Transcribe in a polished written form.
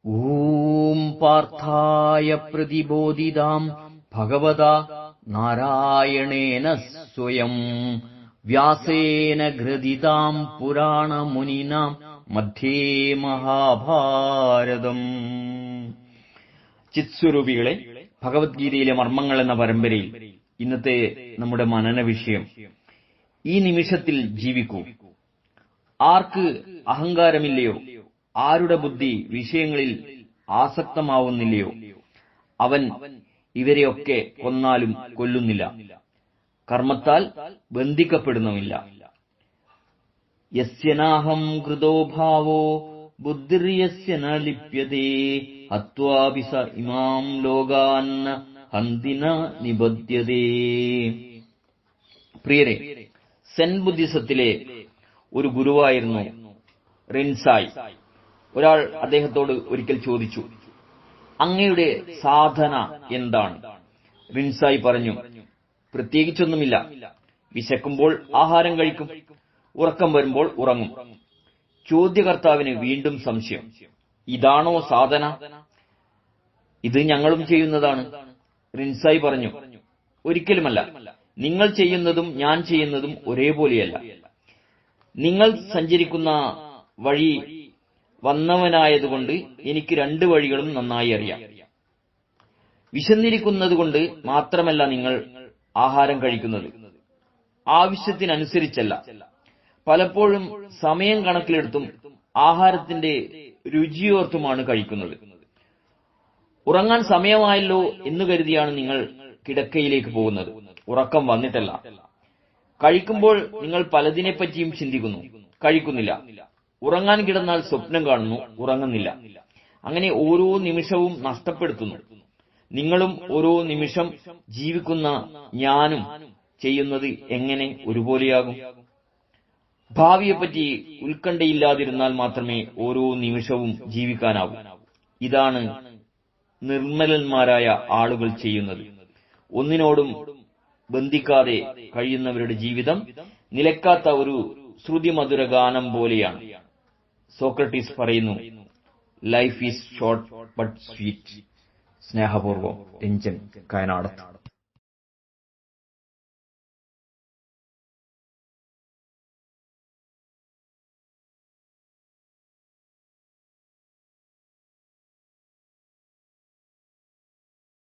ഊം പാർത്ഥായ പ്രതിബോധിതാം ഭഗവതാ നാരായണേന സ്വയം വ്യാസേന ഗ്രഥിതാം പുരാണമുനിനാം മധ്യേ മഹാഭാരതം. ചിത്സ്വരൂപികളെ, ഭഗവത്ഗീതയിലെ മർമ്മങ്ങൾ എന്ന പരമ്പരയിൽ ഇന്നത്തെ നമ്മുടെ മനന വിഷയം ഈ നിമിഷത്തിൽ ജീവിക്കൂ. ആർക്ക് അഹങ്കാരമില്ലയോ, ആരുടെ ബുദ്ധി വിഷയങ്ങളിൽ ആസക്തമാവുന്നില്ലയോ, അവൻ ഇവരെയൊക്കെ കൊന്നാലും കൊല്ലുന്നില്ല, കർമ്മത്താൽ ബന്ധിക്കപ്പെടുന്നുമില്ല. യസ്യനാഹം കൃതോ ഭാവോ ബുദ്ധിർയസ്യ ന ലിപ്യതേ ഹത്വാപി സ ഇമാം ലോകാൻ ഹന്തി ന നിബധ്യതേ. പ്രിയരെ, സെൻ ബുദ്ധിസത്തിലെ ഒരു ഗുരുവായിരുന്നു റിൻസായ്. ഒരാൾ അദ്ദേഹത്തോട് ഒരിക്കൽ ചോദിച്ചു, അങ്ങയുടെ സാധന എന്താണ്? റിൻസായ് പറഞ്ഞു, പ്രത്യേകിച്ചൊന്നുമില്ല. വിശക്കുമ്പോൾ ആഹാരം കഴിക്കും, ഉറക്കം വരുമ്പോൾ ഉറങ്ങും. ചോദ്യകർത്താവിന് വീണ്ടും സംശയം, ഇതാണോ സാധന? ഇത് ഞങ്ങളും ചെയ്യുന്നതാണ്. റിൻസായ് പറഞ്ഞു, ഒരിക്കലുമല്ല. നിങ്ങൾ ചെയ്യുന്നതും ഞാൻ ചെയ്യുന്നതും ഒരേപോലെയല്ല. നിങ്ങൾ സഞ്ചരിക്കുന്ന വഴി വന്നവനായതുകൊണ്ട് എനിക്ക് രണ്ട് വഴികളും നന്നായി അറിയാം. വിശന്നിരിക്കുന്നതുകൊണ്ട് മാത്രമല്ല നിങ്ങൾ ആഹാരം കഴിക്കുന്നത്, ആവശ്യത്തിനനുസരിച്ചല്ല. പലപ്പോഴും സമയം കണക്കിലെടുത്തും ആഹാരത്തിന്റെ രുചിയോർത്തുമാണ് കഴിക്കുന്നത്. ഉറങ്ങാൻ സമയമായല്ലോ എന്ന് കരുതിയാണ് നിങ്ങൾ കിടക്കയിലേക്ക് പോകുന്നത്, ഉറക്കം വന്നിട്ടല്ല. കഴിക്കുമ്പോൾ നിങ്ങൾ പലതിനെപ്പറ്റിയും ചിന്തിക്കുന്നു, കഴിക്കുന്നില്ല. ഉറങ്ങാൻ കിടന്നാൽ സ്വപ്നം കാണുന്നു, ഉറങ്ങുന്നില്ല. അങ്ങനെ ഓരോ നിമിഷവും നഷ്ടപ്പെടുത്തുന്നു. നിങ്ങളും ഓരോ നിമിഷം ജീവിക്കുന്ന ഞാനും ചെയ്യുന്നത് എങ്ങനെ ഒരുപോലെയാകും? ഭാവിയെപ്പറ്റി ഉത്കണ്ഠയില്ലാതിരുന്നാൽ മാത്രമേ ഓരോ നിമിഷവും ജീവിക്കാനാവൂ. ഇതാണ് നിർമ്മലന്മാരായ ആളുകൾ ചെയ്യുന്നത്. ഒന്നിനോടും ബന്ധിക്കാതെ കഴിയുന്നവരുടെ ജീവിതം നിലയ്ക്കാത്ത ഒരു ശ്രുതിമധുര ഗാനം പോലെയാണ്. സോക്രട്ടീസ് പറയുന്നു, life is short but sweet. സ്നേഹപൂർവ്വം, രഞ്ജൻ, കയനാടത്ത്.